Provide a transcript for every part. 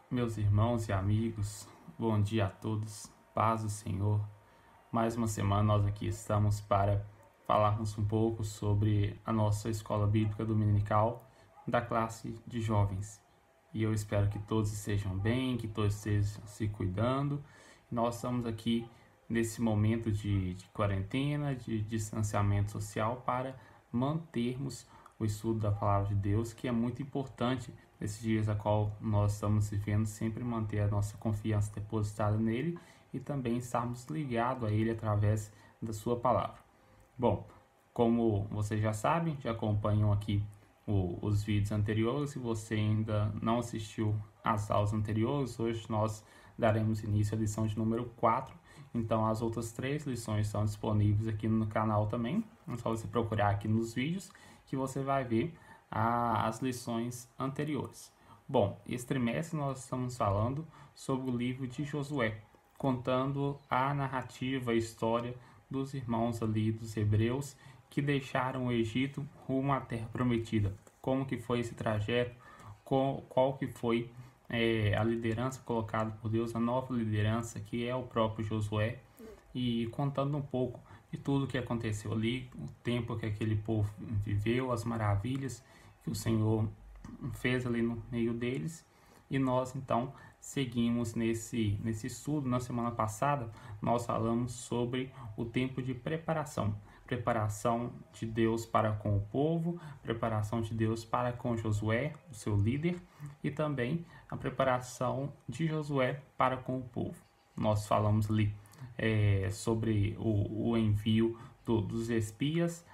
Meus irmãos e amigos, bom dia a todos, paz do Senhor. Mais uma semana nós aqui estamos para falarmos um pouco sobre a nossa escola bíblica dominical da classe de jovens. E eu espero que todos estejam bem, que todos estejam se cuidando. Nós estamos aqui nesse momento de quarentena, de distanciamento social, para mantermos o estudo da palavra de Deus, que é muito importante nesses dias a qual nós estamos vivendo, sempre manter a nossa confiança depositada nele e também estarmos ligados a ele através da sua palavra. Bom, como vocês já sabem, já acompanham aqui os vídeos anteriores, se você ainda não assistiu às aulas anteriores, hoje nós daremos início à lição de número 4. Então as outras 3 lições estão disponíveis aqui no canal também. É só você procurar aqui nos vídeos que você vai ver as lições anteriores. Bom, esse trimestre nós estamos falando sobre o livro de Josué, contando a narrativa, a história dos irmãos ali dos hebreus que deixaram o Egito rumo à Terra Prometida. Como que foi esse trajeto? Qual que foi a liderança colocada por Deus, a nova liderança que é o próprio Josué, e contando um pouco de tudo que aconteceu ali, o tempo que aquele povo viveu, as maravilhas que o Senhor fez ali no meio deles. E nós então seguimos nesse estudo. Na semana passada nós falamos sobre o tempo de preparação de Deus para com o povo, preparação de Deus para com Josué, o seu líder, e também a preparação de Josué para com o povo. Nós falamos ali sobre o envio dos espias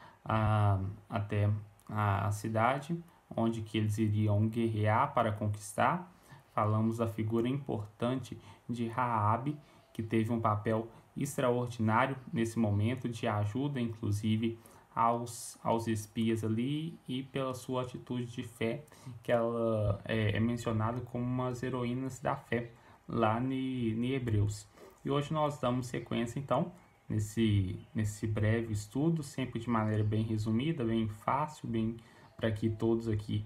até a cidade, onde que eles iriam guerrear para conquistar. Falamos da figura importante de Raabe, que teve um papel extraordinário nesse momento de ajuda, inclusive aos espias ali, e pela sua atitude de fé, que ela é mencionada como umas heroínas da fé lá em Hebreus. E hoje nós damos sequência então nesse breve estudo, sempre de maneira bem resumida, bem fácil, bem para que todos aqui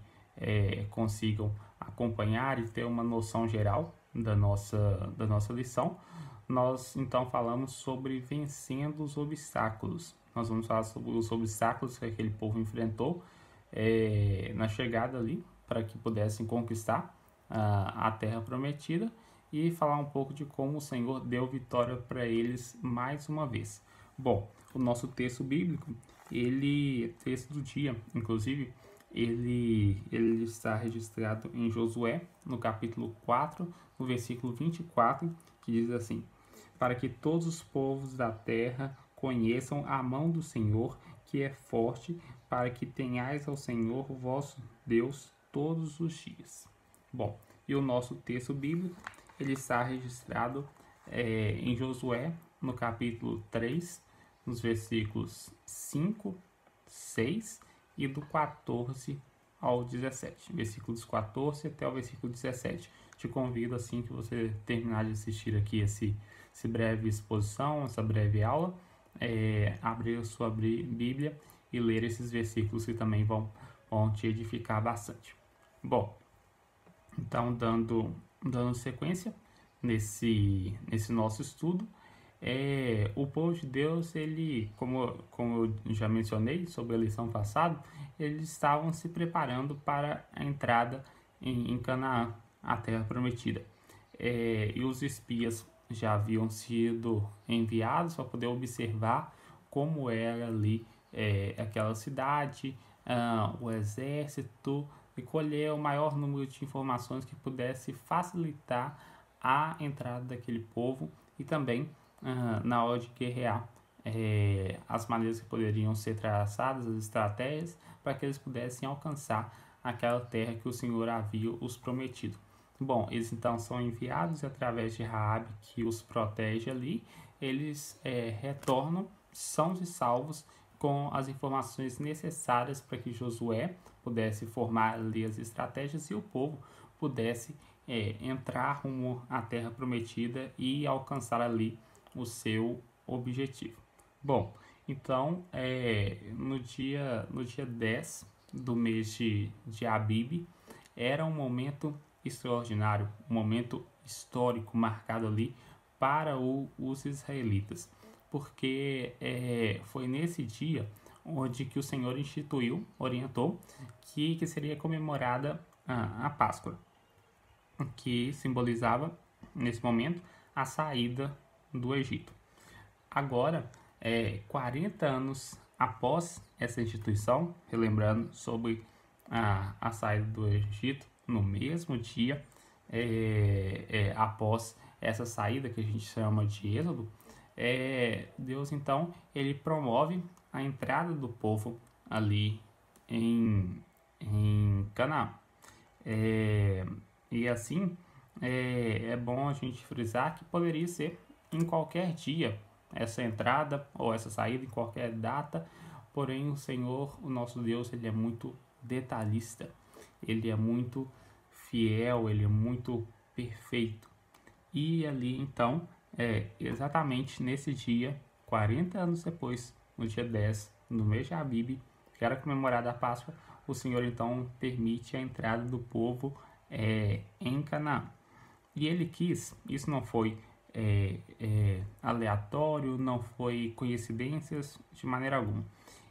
consigam acompanhar e ter uma noção geral da nossa lição. Nós então falamos sobre vencendo os obstáculos. Nós vamos falar sobre os obstáculos que aquele povo enfrentou na chegada ali, para que pudessem conquistar a terra prometida, e falar um pouco de como o Senhor deu vitória para eles mais uma vez. Bom, o nosso texto bíblico, texto do dia, inclusive, ele está registrado em Josué, no capítulo 4, no versículo 24, que diz assim: para que todos os povos da terra conheçam a mão do Senhor, que é forte, para que tenhais ao Senhor vosso Deus todos os dias. Bom, e o nosso texto bíblico, ele está registrado em Josué, no capítulo 3, nos versículos 5, 6 e do 14 ao 17. Versículos 14 até o versículo 17. Te convido, assim que você terminar de assistir aqui essa breve exposição, essa breve aula, abrir a sua Bíblia e ler esses versículos que também vão te edificar bastante. Bom, então dando sequência nesse nosso estudo, o povo de Deus, ele, como eu já mencionei sobre a lição passada, eles estavam se preparando para a entrada em Canaã, a terra prometida. E os espias já haviam sido enviados para poder observar como era ali aquela cidade, o exército, e colher o maior número de informações que pudesse facilitar a entrada daquele povo, e também na hora de guerrear, as maneiras que poderiam ser traçadas, as estratégias, para que eles pudessem alcançar aquela terra que o Senhor havia os prometido. Bom, eles então são enviados, através de Raabe, que os protege ali, eles retornam sãos e salvos, com as informações necessárias para que Josué pudesse formar ali as estratégias e o povo pudesse entrar rumo à terra prometida e alcançar ali o seu objetivo. Bom, então no dia 10 do mês de Abib, era um momento extraordinário, um momento histórico marcado ali para os israelitas, porque foi nesse dia onde que o Senhor orientou que seria comemorada a Páscoa, que simbolizava, nesse momento, a saída do Egito. Agora, 40 anos após essa instituição, relembrando sobre a saída do Egito, no mesmo dia, após essa saída que a gente chama de Êxodo, Deus então ele promove a entrada do povo ali em Canaã. E assim, é bom a gente frisar que poderia ser em qualquer dia essa entrada ou essa saída, em qualquer data, porém o Senhor, o nosso Deus, ele é muito detalhista, ele é muito fiel, ele é muito perfeito. E ali então, exatamente nesse dia, 40 anos depois, no dia 10, no mês de Abib, que era comemorada a Páscoa, o Senhor então permite a entrada do povo em Canaã. E ele quis, isso não foi aleatório, não foi coincidências de maneira alguma.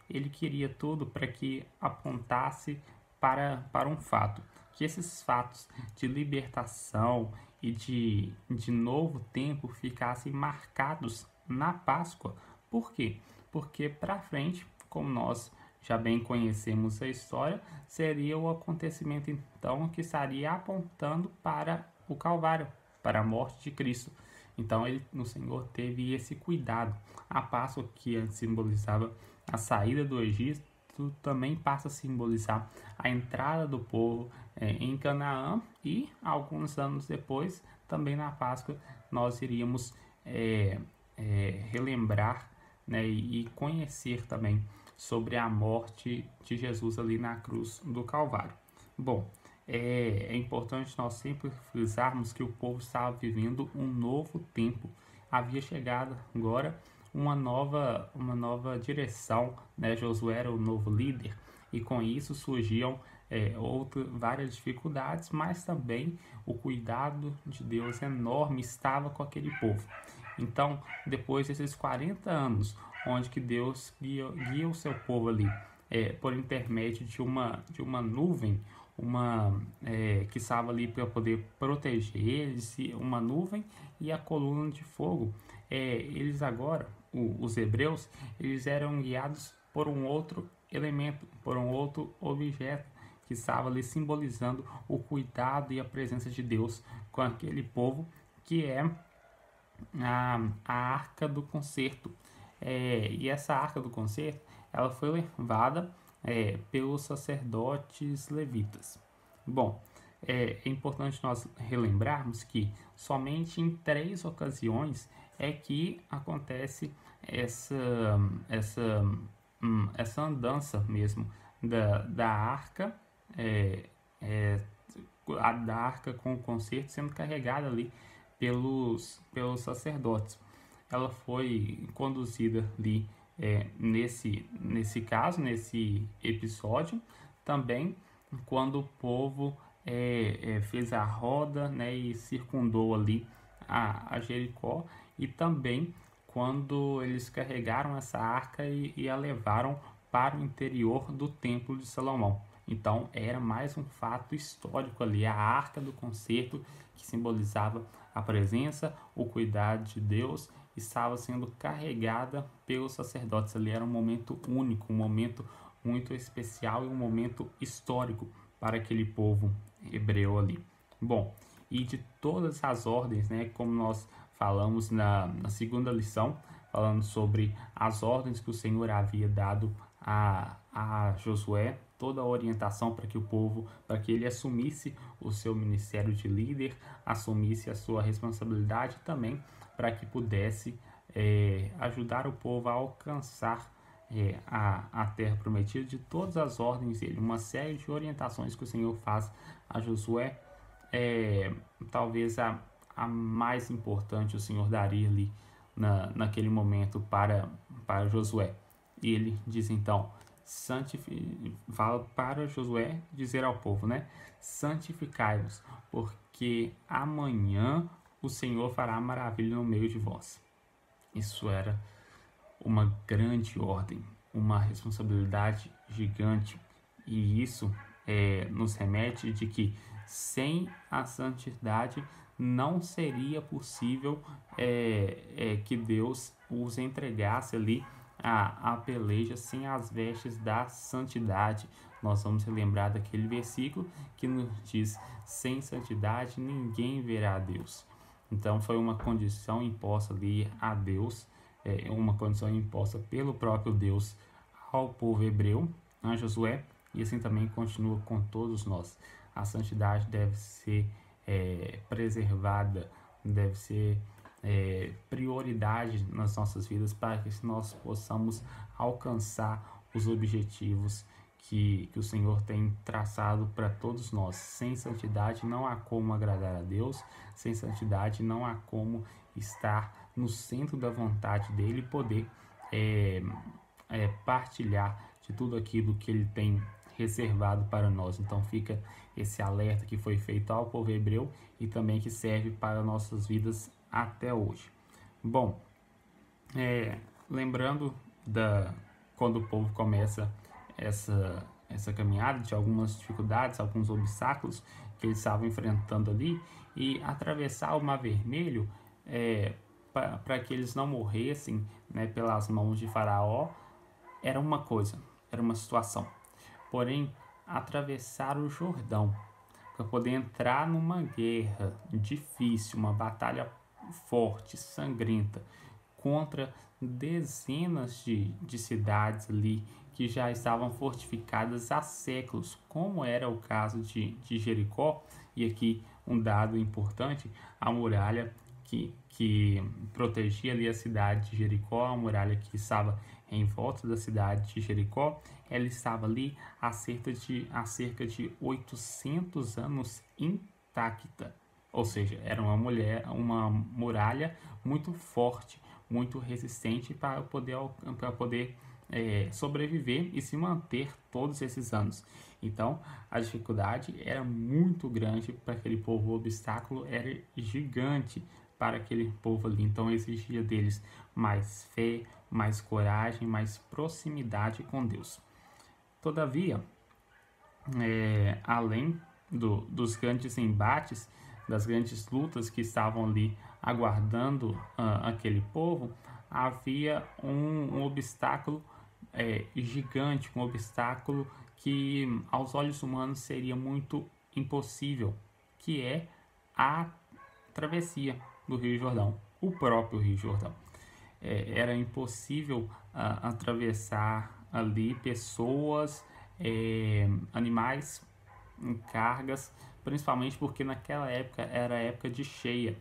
Ele queria tudo para que apontasse para um fato, que esses fatos de libertação e de novo tempo ficassem marcados na Páscoa. Por quê? Porque para frente, como nós já bem conhecemos a história, seria o acontecimento então que estaria apontando para o Calvário, para a morte de Cristo. Então o Senhor teve esse cuidado. A Páscoa, que antes simbolizava a saída do Egito, também passa a simbolizar a entrada do povo em Canaã, e alguns anos depois, também na Páscoa, nós iríamos relembrar, né, e conhecer também sobre a morte de Jesus ali na cruz do Calvário. Bom, é importante nós sempre frisarmos que o povo estava vivendo um novo tempo. Havia chegado agora uma nova direção, né? Josué era o novo líder, e com isso surgiam várias dificuldades, mas também o cuidado de Deus enorme estava com aquele povo. Então, depois desses 40 anos, onde que Deus guia o seu povo ali, por intermédio de uma nuvem, que estava ali para poder proteger eles, uma nuvem e a coluna de fogo. Eles agora, os hebreus, eles eram guiados por um outro elemento, por um outro objeto, que estava ali simbolizando o cuidado e a presença de Deus com aquele povo, que é a Arca do Concerto. E essa Arca do Concerto, ela foi levada pelos sacerdotes levitas. Bom, é importante nós relembrarmos que somente em 3 ocasiões é que acontece essa andança mesmo da arca, da arca com o concerto sendo carregada ali pelos sacerdotes. Ela foi conduzida ali nesse caso, nesse episódio, também quando o povo fez a roda, né, e circundou ali a Jericó, e também quando eles carregaram essa arca e a levaram para o interior do Templo de Salomão. Então era mais um fato histórico ali, a Arca do Concerto, que simbolizava a presença, o cuidado de Deus, estava sendo carregada pelos sacerdotes. Ali era um momento único, um momento muito especial e um momento histórico para aquele povo hebreu ali. Bom, e de todas as ordens, né, como nós falamos na segunda lição, falando sobre as ordens que o Senhor havia dado a Josué, toda a orientação para que o povo, para que ele assumisse o seu ministério de líder, assumisse a sua responsabilidade também, para que pudesse ajudar o povo a alcançar a terra prometida. De todas as ordens dele, uma série de orientações que o Senhor faz a Josué, talvez a mais importante o Senhor daria ali naquele momento para Josué. E ele diz então fala para Josué dizer ao povo, né? Santificai-vos, porque amanhã o Senhor fará maravilha no meio de vós. Isso era uma grande ordem, uma responsabilidade gigante. E isso nos remete de que sem a santidade não seria possível que Deus os entregasse ali a peleja sem as vestes da santidade. Nós vamos lembrar daquele versículo que nos diz: sem santidade ninguém verá a Deus. Então foi uma condição imposta ali a Deus, uma condição imposta pelo próprio Deus ao povo hebreu, a Josué, e assim também continua com todos nós. A santidade deve ser preservada, deve ser prioridade nas nossas vidas para que nós possamos alcançar os objetivos que o Senhor tem traçado para todos nós. Sem santidade não há como agradar a Deus, sem santidade não há como estar no centro da vontade dele e poder partilhar de tudo aquilo que ele tem reservado para nós. Então fica esse alerta que foi feito ao povo hebreu e também que serve para nossas vidas até hoje. Bom, lembrando quando o povo começa essa caminhada, de algumas dificuldades, alguns obstáculos que eles estavam enfrentando ali, e atravessar o Mar Vermelho para que eles não morressem, né, pelas mãos de Faraó, era uma coisa, era uma situação. Porém, atravessar o Jordão para poder entrar numa guerra difícil, uma batalha forte, sangrenta, contra dezenas de cidades ali que já estavam fortificadas há séculos, como era o caso de Jericó. E aqui um dado importante: a muralha que protegia ali a cidade de Jericó, a muralha que estava em volta da cidade de Jericó, ela estava ali há cerca de 800 anos intacta. Ou seja, era uma muralha muito forte, muito resistente para poder sobreviver e se manter todos esses anos. Então, a dificuldade era muito grande para aquele povo, o obstáculo era gigante para aquele povo ali. Então, exigia deles mais fé, mais coragem, mais proximidade com Deus. Todavia, além dos grandes embates, das grandes lutas que estavam ali aguardando aquele povo, havia um obstáculo gigante, um obstáculo que aos olhos humanos seria muito impossível, que é a travessia do Rio Jordão, o próprio Rio Jordão. Era impossível atravessar ali pessoas, animais, cargas, principalmente porque naquela época era a época de cheia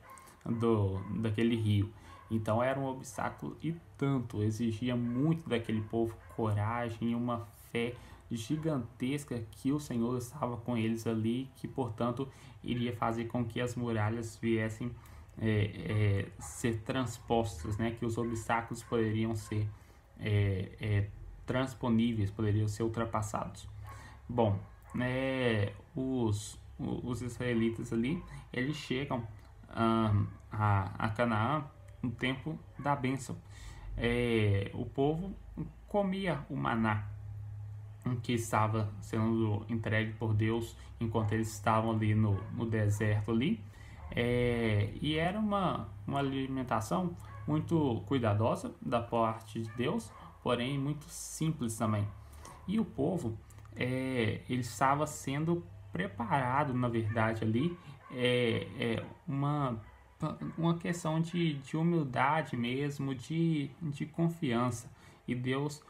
daquele rio. Então era um obstáculo e tanto, exigia muito daquele povo coragem e uma fé gigantesca que o Senhor estava com eles ali, que portanto iria fazer com que as muralhas viessem ser transpostas, né? Que os obstáculos poderiam ser transponíveis, poderiam ser ultrapassados. Bom, os israelitas ali, eles chegam a Canaã no tempo da bênção. O povo comia o maná que estava sendo entregue por Deus enquanto eles estavam ali no deserto ali. E era uma alimentação muito cuidadosa da parte de Deus, porém muito simples também. E o povo, ele estava sendo preparado, na verdade, ali, uma questão de humildade mesmo, de confiança. E Deus,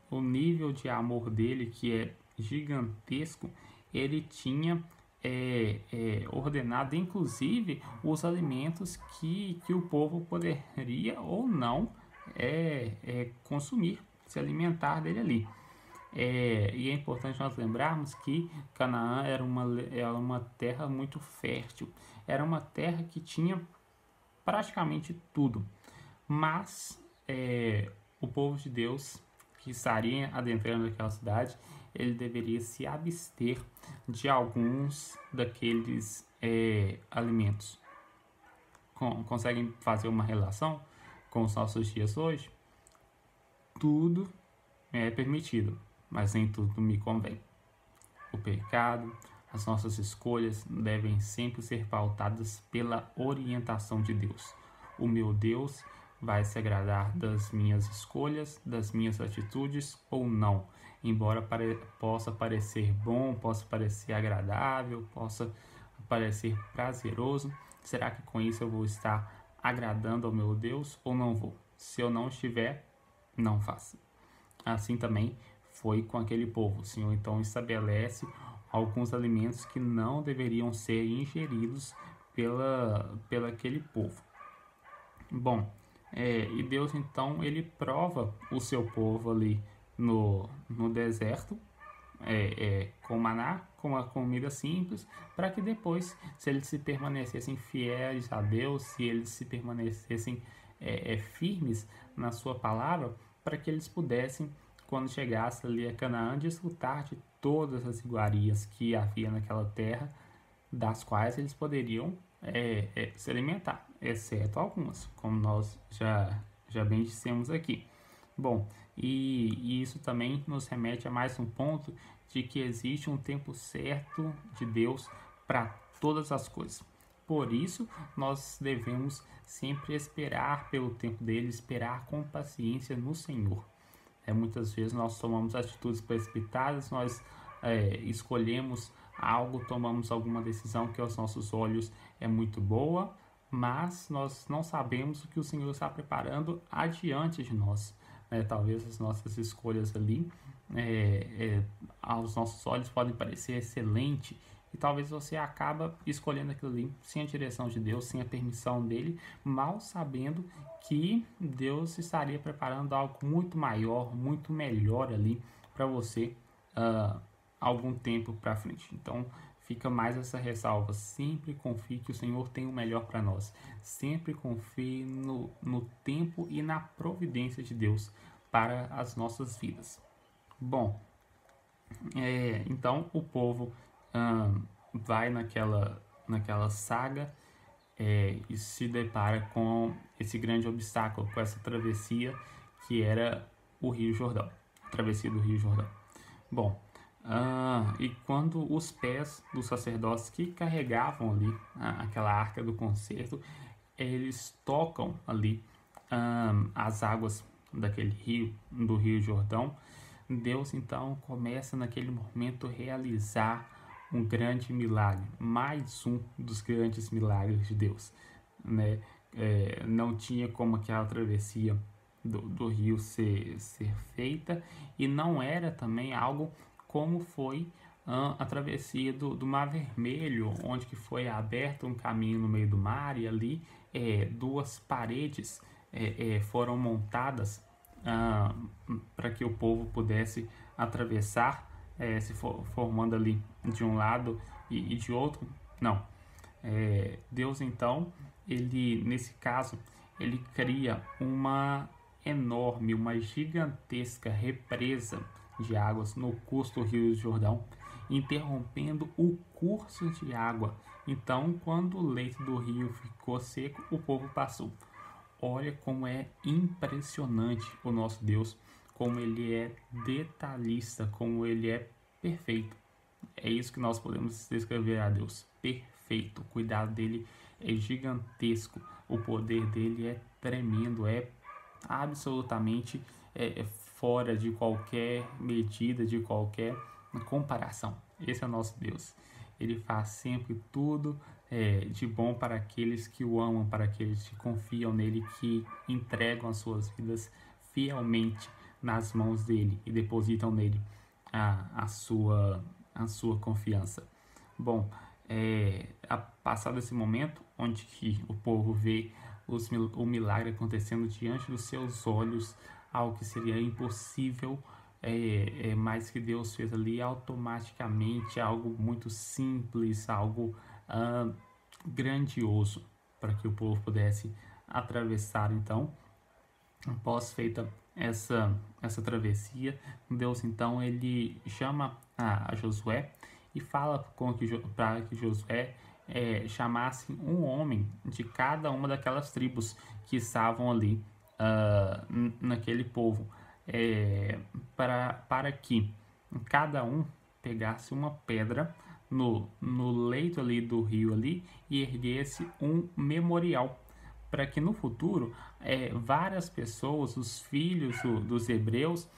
o nível de amor dele, que é gigantesco, ele tinha ordenado inclusive os alimentos que o povo poderia ou não consumir, se alimentar dele ali. E é importante nós lembrarmos que Canaã era uma terra muito fértil, era uma terra que tinha praticamente tudo, mas o povo de Deus que estaria adentrando aquela cidade, ele deveria se abster de alguns daqueles alimentos. Conseguem fazer uma relação com os nossos dias hoje? Tudo é permitido, mas nem tudo me convém. O pecado, as nossas escolhas devem sempre ser pautadas pela orientação de Deus. O meu Deus vai se agradar das minhas escolhas, das minhas atitudes ou não. Embora possa parecer bom, possa parecer agradável, possa parecer prazeroso, será que com isso eu vou estar agradando ao meu Deus ou não vou? Se eu não estiver, não faça. Assim também foi com aquele povo. O Senhor então estabelece alguns alimentos que não deveriam ser ingeridos pela aquele povo. Bom, e Deus então ele prova o seu povo ali no deserto, com maná, com uma comida simples, para que depois, se eles se permanecessem fiéis a Deus, se eles se permanecessem firmes na sua palavra, para que eles pudessem, quando chegasse ali a Canaã, desfrutar de todas as iguarias que havia naquela terra, das quais eles poderiam se alimentar, exceto algumas, como nós já bem dissemos aqui. Bom, e isso também nos remete a mais um ponto de que existe um tempo certo de Deus para todas as coisas. Por isso, nós devemos sempre esperar pelo tempo dele, esperar com paciência no Senhor. Muitas vezes nós tomamos atitudes precipitadas, nós escolhemos algo, tomamos alguma decisão que aos nossos olhos é muito boa, mas nós não sabemos o que o Senhor está preparando adiante de nós. Talvez as nossas escolhas ali, aos nossos olhos, podem parecer excelente, e talvez você acaba escolhendo aquilo ali sem a direção de Deus, sem a permissão dele, mal sabendo que Deus estaria preparando algo muito maior, muito melhor ali para você algum tempo para frente. Então fica mais essa ressalva: sempre confie que o Senhor tem o melhor para nós, sempre confie no tempo e na providência de Deus para as nossas vidas. Bom, então o povo vai naquela saga e se depara com esse grande obstáculo, com essa travessia que era o Rio Jordão, a travessia do Rio Jordão. Bom, e quando os pés dos sacerdotes que carregavam ali aquela arca do concerto, eles tocam ali as águas daquele rio, do Rio Jordão, Deus então começa naquele momento a realizar um grande milagre, mais um dos grandes milagres de Deus, né? Não tinha como aquela travessia do rio ser feita, e não era também algo como foi a travessia do Mar Vermelho, onde que foi aberto um caminho no meio do mar, e ali duas paredes foram montadas para que o povo pudesse atravessar, se formando ali de um lado e de outro. Não. Deus então, ele nesse caso, ele cria uma enorme, uma gigantesca represa de águas no curso do Rio Jordão, interrompendo o curso de água. Então, quando o leito do rio ficou seco, o povo passou. Olha como é impressionante o nosso Deus, como ele é detalhista, como ele é perfeito. É isso que nós podemos descrever a Deus: perfeito. O cuidado dele é gigantesco, o poder dele é tremendo, é absolutamente fora de qualquer medida, de qualquer comparação. Esse é o nosso Deus. Ele faz sempre tudo de bom para aqueles que o amam, para aqueles que confiam nele, que entregam as suas vidas fielmente nas mãos dele e depositam nele a sua confiança. Bom, passado esse momento onde que o povo vê o milagre acontecendo diante dos seus olhos, algo que seria impossível, mas que Deus fez ali automaticamente, algo muito simples, algo grandioso, para que o povo pudesse atravessar. Então, após feita essa travessia, Deus então ele chama a Josué e fala para que Josué chamasse um homem de cada uma daquelas tribos que estavam ali naquele povo, para que cada um pegasse uma pedra no leito ali do rio ali e erguesse um memorial, para que no futuro várias pessoas, os filhos dos hebreus,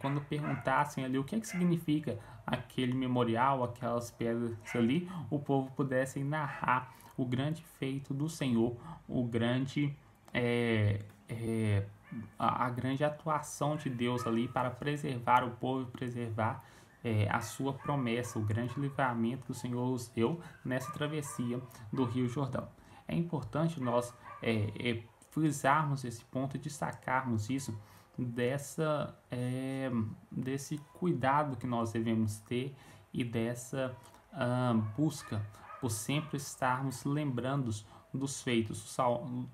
quando perguntassem ali o que significa aquele memorial, aquelas pedras ali, o povo pudesse narrar o grande feito do Senhor, o grande a grande atuação de Deus ali para preservar o povo, preservar a sua promessa, o grande livramento que o Senhor os deu nessa travessia do Rio Jordão. É importante nós frisarmos esse ponto e destacarmos isso, desse cuidado que nós devemos ter e dessa busca por sempre estarmos lembrando dos feitos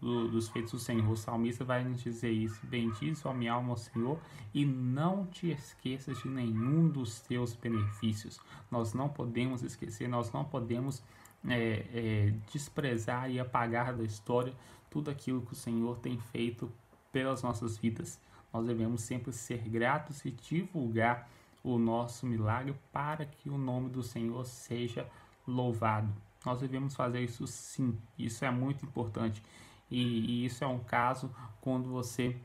do Senhor. O salmista vai nos dizer isso: bendize a minha alma ao Senhor e não te esqueças de nenhum dos teus benefícios. Nós não podemos esquecer, nós não podemos desprezar e apagar da história tudo aquilo que o Senhor tem feito pelas nossas vidas. Nós devemos sempre ser gratos e divulgar o nosso milagre para que o nome do Senhor seja louvado. Nós devemos fazer isso sim, isso é muito importante. E isso é um caso quando você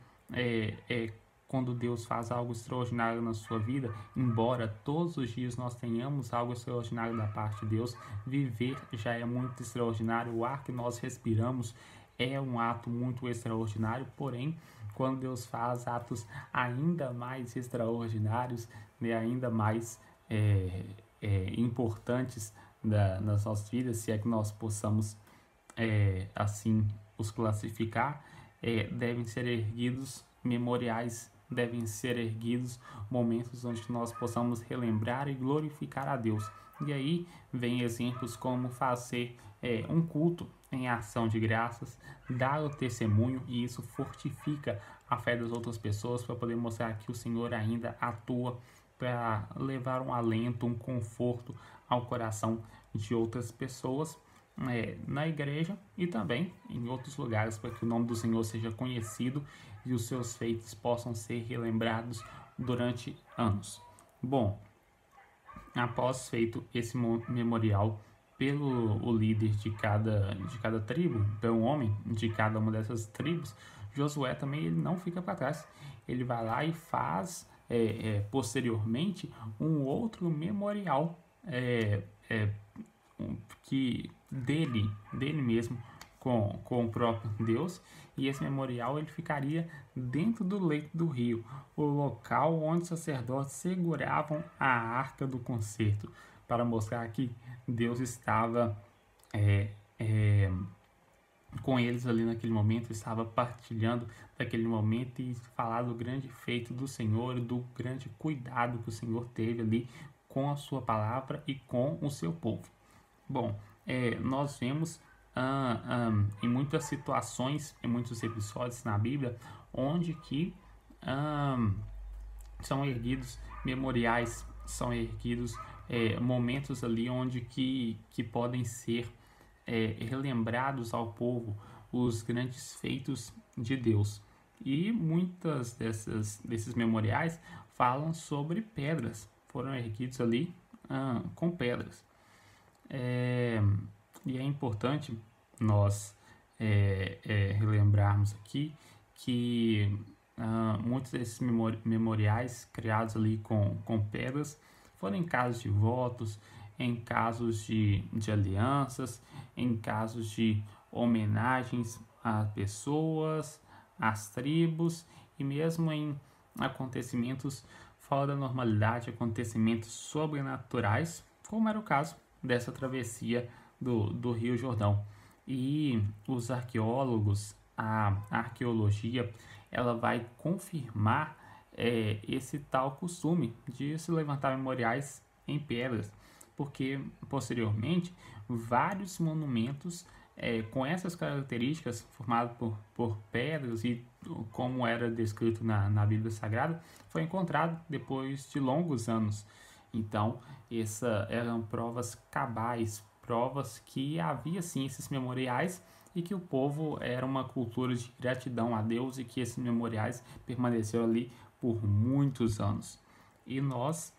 quando Deus faz algo extraordinário na sua vida. Embora todos os dias nós tenhamos algo extraordinário da parte de Deus, viver já é muito extraordinário. O ar que nós respiramos é um ato muito extraordinário, porém, quando Deus faz atos ainda mais extraordinários, né, ainda mais importantes nas nossas vidas, se é que nós possamos assim os classificar, devem ser erguidos memoriais, devem ser erguidos momentos onde nós possamos relembrar e glorificar a Deus. E aí vem exemplos como fazer um culto em ação de graças, dar o testemunho, e isso fortifica a fé das outras pessoas para poder mostrar que o Senhor ainda atua, para levar um alento, um conforto ao coração de outras pessoas na igreja e também em outros lugares, para que o nome do Senhor seja conhecido e os seus feitos possam ser relembrados durante anos. Bom, após feito esse memorial pelo líder de cada tribo, pelo homem de cada uma dessas tribos, Josué também ele não fica para trás. Ele vai lá e faz posteriormente um outro memorial que dele mesmo com o próprio Deus, e esse memorial ele ficaria dentro do leito do rio, o local onde os sacerdotes seguravam a arca do concerto, para mostrar que Deus estava com eles ali naquele momento, estava partilhando daquele momento e falar do grande feito do Senhor, do grande cuidado que o Senhor teve ali com a sua palavra e com o seu povo. Bom, nós vemos em muitas situações, em muitos episódios na Bíblia, onde que são erguidos memoriais, são erguidos momentos ali onde que podem ser relembrados ao povo os grandes feitos de Deus. E muitas desses memoriais falam sobre pedras, foram erguidos ali com pedras. E é importante nós relembrarmos aqui que muitos desses memoriais criados ali com pedras foram em casos de votos, em casos de alianças, em casos de homenagens a pessoas, às tribos, e mesmo em acontecimentos fora da normalidade, acontecimentos sobrenaturais, como era o caso dessa travessia do Rio Jordão. E os arqueólogos, a arqueologia, ela vai confirmar esse tal costume de se levantar memoriais em pedras, porque posteriormente vários monumentos com essas características, formado por pedras e como era descrito na Bíblia Sagrada, foi encontrado depois de longos anos. Então, eram provas cabais, provas que havia sim esses memoriais e que o povo era uma cultura de gratidão a Deus e que esses memoriais permaneceram ali por muitos anos. E nós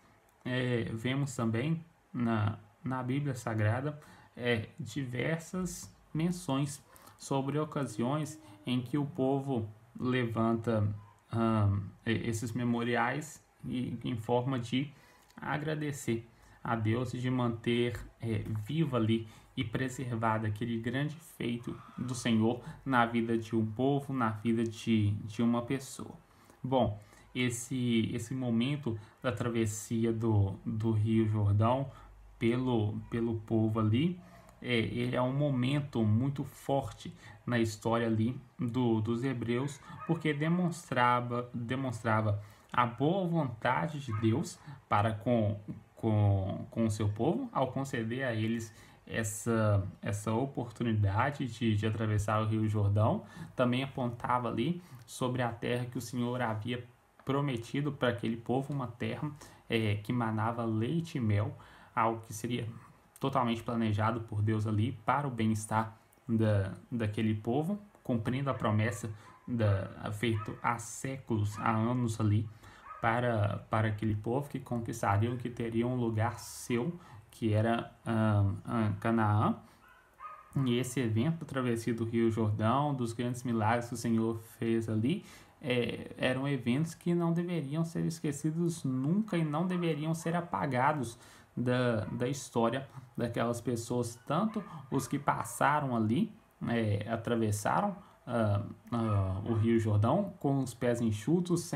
vemos também na Bíblia Sagrada diversas menções sobre ocasiões em que o povo levanta esses memoriais em forma de agradecer a Deus e de manter vivo ali e preservado aquele grande feito do Senhor na vida de um povo, na vida de uma pessoa. Bom, esse momento da travessia do Rio Jordão pelo povo ali, ele é um momento muito forte na história ali dos hebreus, porque demonstrava a boa vontade de Deus para com o seu povo, ao conceder a eles essa oportunidade de atravessar o Rio Jordão. Também apontava ali sobre a terra que o Senhor havia prometido para aquele povo, uma terra que manava leite e mel, algo que seria totalmente planejado por Deus ali para o bem-estar daquele povo, cumprindo a promessa feita há séculos, há anos ali, para aquele povo que conquistariam, que teriam um lugar seu, que era Canaã. E esse evento da travessia do Rio Jordão, dos grandes milagres que o Senhor fez ali, eram eventos que não deveriam ser esquecidos nunca e não deveriam ser apagados da história daquelas pessoas, tanto os que passaram ali, atravessaram o Rio Jordão com os pés enxutos,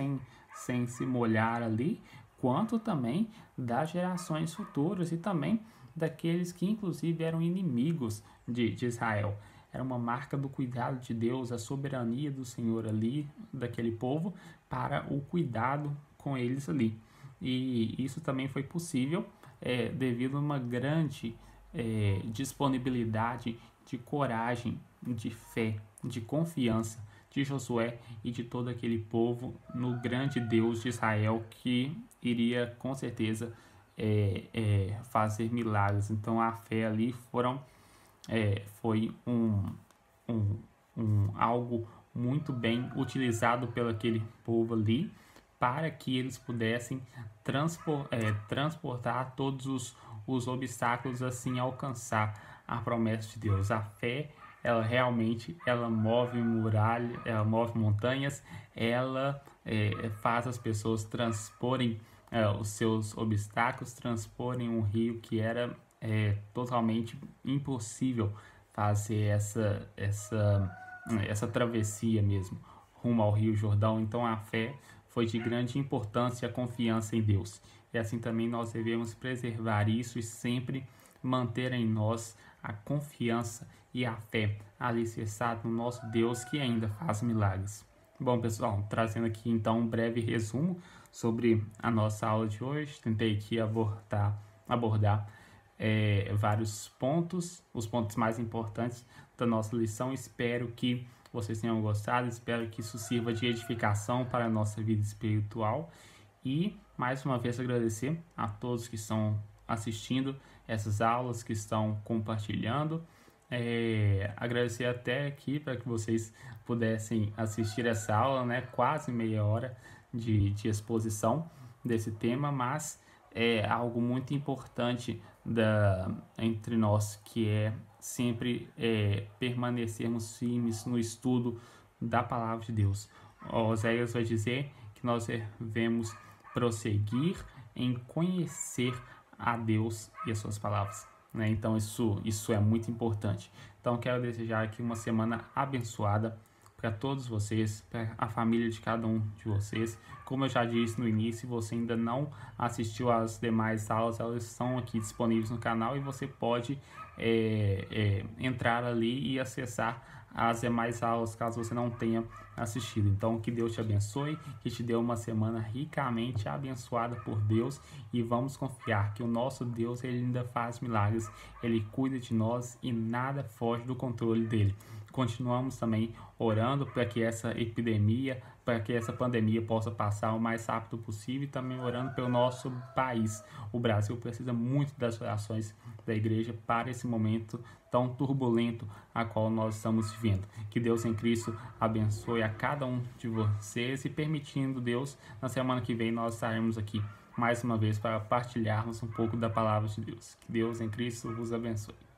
sem se molhar ali, quanto também das gerações futuras e também daqueles que inclusive eram inimigos de Israel. Era uma marca do cuidado de Deus, a soberania do Senhor ali, daquele povo, para o cuidado com eles ali. E isso também foi possível devido a uma grande disponibilidade de coragem, de fé, de confiança de Josué e de todo aquele povo no grande Deus de Israel, que iria com certeza fazer milagres. Então a fé ali foi algo muito bem utilizado pelo aquele povo ali, para que eles pudessem transportar todos os obstáculos, assim alcançar a promessa de Deus. A fé, ela realmente move muralhas, ela move montanhas, ela faz as pessoas transporem os seus obstáculos, transporem um rio que era totalmente impossível fazer essa travessia mesmo rumo ao Rio Jordão. Então a fé foi de grande importância, a confiança em Deus. E assim também nós devemos preservar isso e sempre manter em nós a confiança e a fé alicerçada no nosso Deus, que ainda faz milagres. Bom, pessoal, trazendo aqui então um breve resumo sobre a nossa aula de hoje. Tentei aqui abordar vários pontos, os pontos mais importantes da nossa lição. Espero que vocês tenham gostado, espero que isso sirva de edificação para a nossa vida espiritual. E mais uma vez agradecer a todos que estão assistindo essas aulas, que estão compartilhando. Agradecer até aqui para que vocês pudessem assistir essa aula, né? Quase meia hora de exposição desse tema, mas é algo muito importante entre nós, que é sempre permanecermos firmes no estudo da palavra de Deus. Oséias vai dizer que nós devemos prosseguir em conhecer a Deus e as suas palavras, né? Então isso é muito importante. Então quero desejar aqui uma semana abençoada, para todos vocês, para a família de cada um de vocês. Como eu já disse no início, se você ainda não assistiu às demais aulas, elas estão aqui disponíveis no canal e você pode entrar ali e acessar as demais aulas caso você não tenha assistido. Então, que Deus te abençoe, que te dê uma semana ricamente abençoada por Deus, e vamos confiar que o nosso Deus, ele ainda faz milagres, ele cuida de nós e nada foge do controle dele. Continuamos também orando para que essa epidemia, para que essa pandemia possa passar o mais rápido possível, e também orando pelo nosso país. O Brasil precisa muito das orações da igreja para esse momento tão turbulento a qual nós estamos vivendo. Que Deus em Cristo abençoe a cada um de vocês, e permitindo Deus, na semana que vem nós estaremos aqui mais uma vez para partilharmos um pouco da palavra de Deus. Que Deus em Cristo vos abençoe.